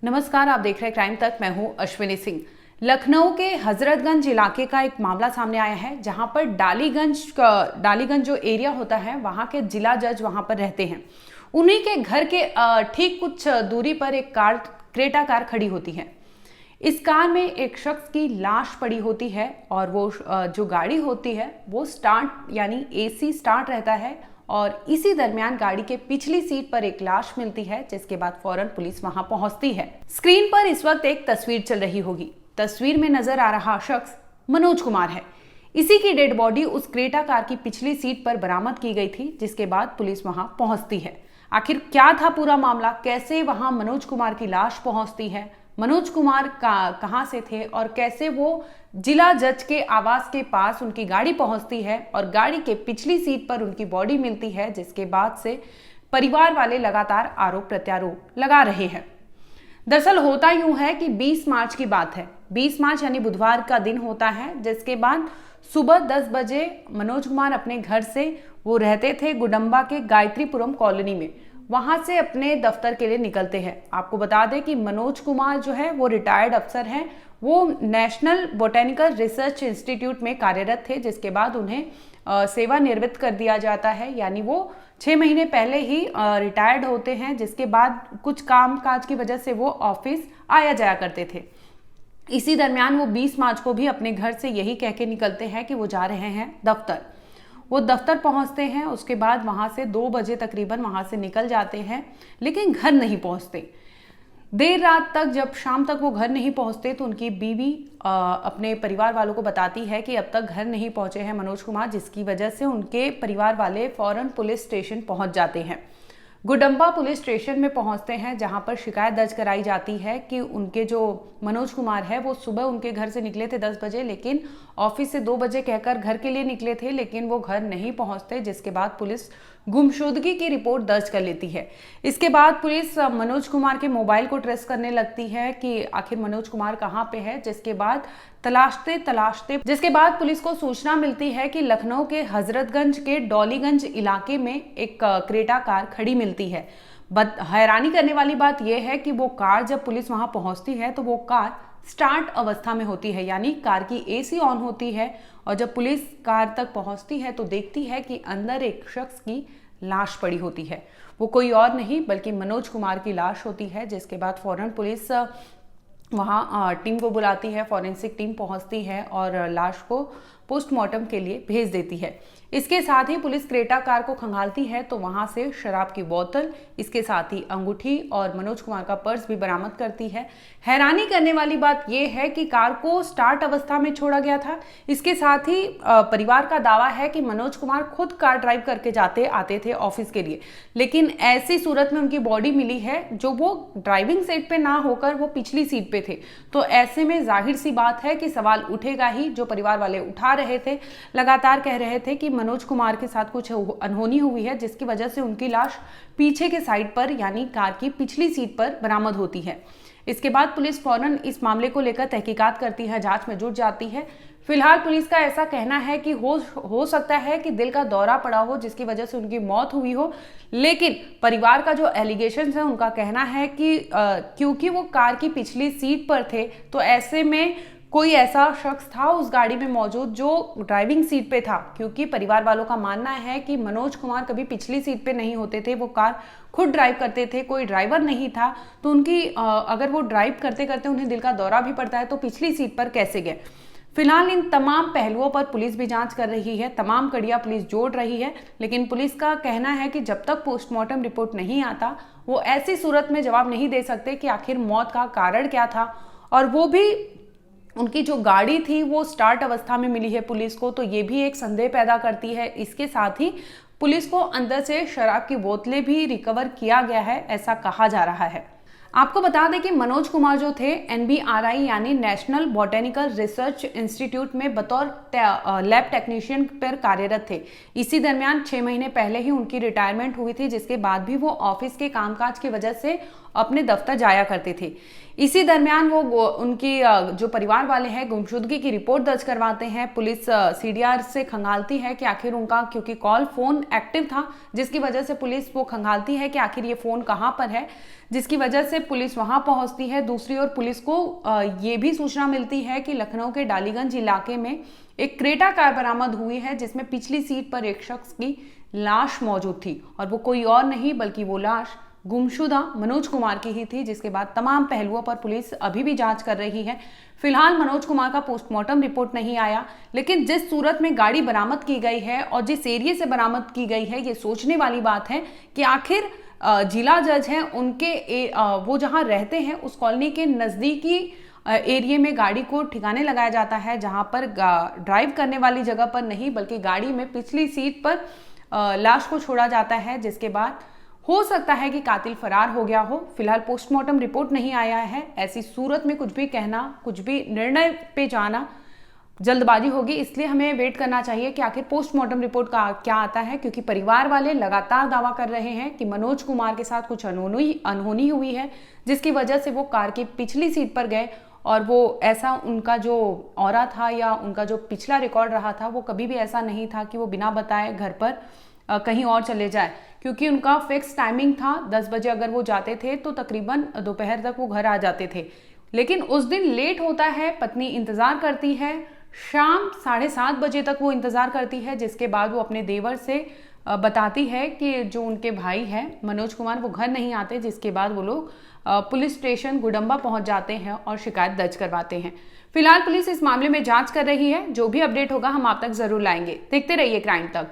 नमस्कार, आप देख रहे हैं क्राइम तक। मैं हूं अश्विनी सिंह। लखनऊ के हजरतगंज इलाके का एक मामला सामने आया है, जहां पर डालीगंज जो एरिया होता है, वहां के जिला जज वहां पर रहते हैं। उन्हीं के घर के ठीक कुछ दूरी पर एक क्रेटा कार खड़ी होती है। इस कार में एक शख्स की लाश पड़ी होती है और वो जो गाड़ी होती है वो स्टार्ट यानी एसी स्टार्ट रहता है और इसी दरमियान गाड़ी के पिछली सीट पर एक लाश मिलती है, जिसके बाद फौरन पुलिस वहां पहुंचती है। स्क्रीन पर इस वक्त एक तस्वीर चल रही होगी। तस्वीर में नजर आ रहा शख्स मनोज कुमार है। इसी की डेड बॉडी उस क्रेटा कार की पिछली सीट पर बरामद की गई थी, जिसके बाद पुलिस वहां पहुंचती है। आखिर क्या था पूरा मामला, कैसे वहां मनोज कुमार की लाश पहुंचती है, मनोज कुमार कहां से थे और कैसे वो जिला जज के आवास के पास उनकी गाड़ी पहुंचती है और गाड़ी के पिछली सीट पर उनकी बॉडी मिलती है, जिसके बाद से परिवार वाले लगातार आरोप प्रत्यारोप लगा रहे हैं। दरअसल होता यूं है कि 20 मार्च की बात है। 20 मार्च यानी बुधवार का दिन होता है, जिसके बाद सुबह 10 बजे मनोज कुमार अपने घर से, वो रहते थे गुडम्बा के गायत्रीपुरम कॉलोनी में, वहां से अपने दफ्तर के लिए निकलते हैं। आपको बता दें कि मनोज कुमार जो है वो रिटायर्ड अफसर हैं। वो नेशनल बोटेनिकल रिसर्च इंस्टीट्यूट में कार्यरत थे, जिसके बाद उन्हें सेवानिवृत्त कर दिया जाता है, यानी वो 6 महीने पहले ही रिटायर्ड होते हैं, जिसके बाद कुछ काम काज की वजह से वो ऑफिस आया जाया करते थे। इसी दरमियान वो 20 मार्च को भी अपने घर से यही कह के निकलते हैं कि वो जा रहे हैं दफ्तर। वो दफ्तर पहुंचते हैं, उसके बाद वहां से 2 बजे तकरीबन वहां से निकल जाते हैं, लेकिन घर नहीं पहुंचते। देर रात तक, जब शाम तक वो घर नहीं पहुंचते, तो उनकी बीवी अपने परिवार वालों को बताती है कि अब तक घर नहीं पहुंचे हैं मनोज कुमार, जिसकी वजह से उनके परिवार वाले फौरन पुलिस स्टेशन पहुंच जाते हैं। गुडम्बा पुलिस स्टेशन में पहुंचते हैं, जहां पर शिकायत दर्ज कराई जाती है कि उनके जो मनोज कुमार है वो सुबह उनके घर से निकले थे 10 बजे, लेकिन ऑफिस से 2 बजे कहकर घर के लिए निकले थे, लेकिन वो घर नहीं पहुंचते, जिसके बाद पुलिस गुमशुदगी की रिपोर्ट दर्ज कर लेती है। इसके बाद पुलिस मनोज कुमार के मोबाइल को ट्रेस करने लगती है कि आखिर मनोज कुमार कहाँ पे है। जिसके बाद पुलिस को सूचना मिलती है कि लखनऊ के हजरतगंज के डॉलीगंज इलाके में एक क्रेटा कार खड़ी मिलती है। हैरानी करने वाली बात यह है कि वो कार, जब पुलिस वहां पहुंचती है तो वो कार स्टार्ट अवस्था में होती है, यानी कार की एसी ऑन होती है। और जब पुलिस कार तक पहुंचती है तो देखती है कि अंदर एक शख्स की लाश पड़ी होती है। वो कोई और नहीं बल्कि मनोज कुमार की लाश होती है, जिसके बाद फौरन पुलिस वहाँ टीम को बुलाती है, फॉरेंसिक टीम पहुंचती है और लाश को पोस्टमार्टम के लिए भेज देती है। इसके साथ ही पुलिस क्रेटा कार को खंगालती है तो वहां से शराब की बोतल, इसके साथ ही अंगूठी और मनोज कुमार का पर्स भी बरामद करती है। हैरानी करने वाली बात यह है कि कार को स्टार्ट अवस्था में छोड़ा गया था। इसके साथ ही परिवार का दावा है कि मनोज कुमार खुद कार ड्राइव करके आते थे ऑफिस के लिए, लेकिन ऐसी सूरत में उनकी बॉडी मिली है जो वो ड्राइविंग सीट पे ना होकर वो पिछली सीट पे थे। तो ऐसे में जाहिर सी बात है कि सवाल उठेगा ही, जो परिवार वाले उठा रहे थे, लगातार कह रहे थे कि मनोज कुमार के साथ कुछ अनहोनी हुई है, जिसकी वजह से उनकी लाश पीछे के साइड पर यानी कार की पिछली सीट पर बरामद होती है। इसके बाद पुलिस फौरन इस मामले को लेकर तहकीकात करती है, जांच में जुट जाती है। फिलहाल पुलिस का ऐसा कहना है कि हो सकता है कि दिल का दौरा पड़ा हो, जिसकी वजह से उनकी मौत हुई हो, लेकिन परिवार का जो एलिगेशंस है उनका कहना है कि क्योंकि वो कार की पिछली सीट पर थे, तो ऐसे में कोई ऐसा शख्स था उस गाड़ी में मौजूद जो ड्राइविंग सीट पे था। क्योंकि परिवार वालों का मानना है कि मनोज कुमार कभी पिछली सीट पे नहीं होते थे, वो कार खुद ड्राइव करते थे, कोई ड्राइवर नहीं था। तो उनकी अगर वो ड्राइव करते करते उन्हें दिल का दौरा भी पड़ता है तो पिछली सीट पर कैसे गए। फिलहाल इन तमाम पहलुओं पर पुलिस भी जांच कर रही है, तमाम कड़ियां पुलिस जोड़ रही है, लेकिन पुलिस का कहना है कि जब तक पोस्टमार्टम रिपोर्ट नहीं आता वो ऐसी सूरत में जवाब नहीं दे सकते कि आखिर मौत का कारण क्या था। और वो भी उनकी जो गाड़ी थी वो स्टार्ट अवस्था में मिली है पुलिस को, तो ये भी एक संदेह पैदा करती है। इसके साथ ही पुलिस को अंदर से शराब की बोतलें भी रिकवर किया गया है, ऐसा कहा जा रहा है। आपको बता दें कि मनोज कुमार जो थे NBRI यानी नेशनल बोटेनिकल रिसर्च इंस्टीट्यूट में बतौर लैब टेक्नीशियन पर कार्यरत थे। इसी दरमियान 6 महीने पहले ही उनकी रिटायरमेंट हुई थी, जिसके बाद भी वो ऑफिस के कामकाज की वजह से अपने दफ्तर जाया करते थे। इसी दरमियान वो उनकी जो परिवार वाले हैं गुमशुदगी की रिपोर्ट दर्ज करवाते हैं। पुलिस सीडीआर से खंगालती है कि आखिर उनका, क्योंकि कॉल फोन एक्टिव था जिसकी वजह से पुलिस वो खंगालती है कि आखिर ये फोन कहाँ पर है, जिसकी वजह से पुलिस वहां पहुंचती है। दूसरी ओर पुलिस को ये भी सूचना मिलती है कि लखनऊ के डालीगंज इलाके में एक क्रेटा कार बरामद हुई है जिसमें पिछली सीट पर एक शख्स की लाश मौजूद थी और वो कोई और नहीं बल्कि वो लाश गुमशुदा मनोज कुमार की ही थी। जिसके बाद तमाम पहलुओं पर पुलिस अभी भी जांच कर रही है। फिलहाल मनोज कुमार का पोस्टमार्टम रिपोर्ट नहीं आया, लेकिन जिस सूरत में गाड़ी बरामद की गई है और जिस एरिया से बरामद की गई है, ये सोचने वाली बात है कि आखिर जिला जज हैं उनके वो जहां रहते हैं उस कॉलोनी के नजदीकी एरिया में गाड़ी को ठिकाने लगाया जाता है, जहां पर ड्राइव करने वाली जगह पर नहीं बल्कि गाड़ी में पिछली सीट पर लाश को छोड़ा जाता है। जिसके बाद हो सकता है कि कातिल फरार हो गया हो। फिलहाल पोस्टमार्टम रिपोर्ट नहीं आया है। ऐसी सूरत में कुछ भी कहना, कुछ भी निर्णय पे जाना जल्दबाजी होगी, इसलिए हमें वेट करना चाहिए कि आखिर पोस्टमार्टम रिपोर्ट का क्या आता है, क्योंकि परिवार वाले लगातार दावा कर रहे हैं कि मनोज कुमार के साथ कुछ अनहोनी हुई है जिसकी वजह से वो कार की पिछली सीट पर गए और वो ऐसा उनका जो ऑरा था या उनका जो पिछला रिकॉर्ड रहा था वो कभी भी ऐसा नहीं था कि वो बिना बताए घर पर कहीं और चले जाए, क्योंकि उनका फिक्स टाइमिंग था 10 बजे अगर वो जाते थे तो तकरीबन दोपहर तक वो घर आ जाते थे। लेकिन उस दिन लेट होता है, पत्नी इंतजार करती है, शाम 7:30 बजे तक वो इंतजार करती है, जिसके बाद वो अपने देवर से बताती है कि जो उनके भाई है मनोज कुमार वो घर नहीं आते, जिसके बाद वो लोग पुलिस स्टेशन गुडम्बा पहुंच जाते हैं और शिकायत दर्ज करवाते हैं। फिलहाल पुलिस इस मामले में जांच कर रही है। जो भी अपडेट होगा हम आप तक जरूर लाएंगे। देखते रहिए क्राइम तक।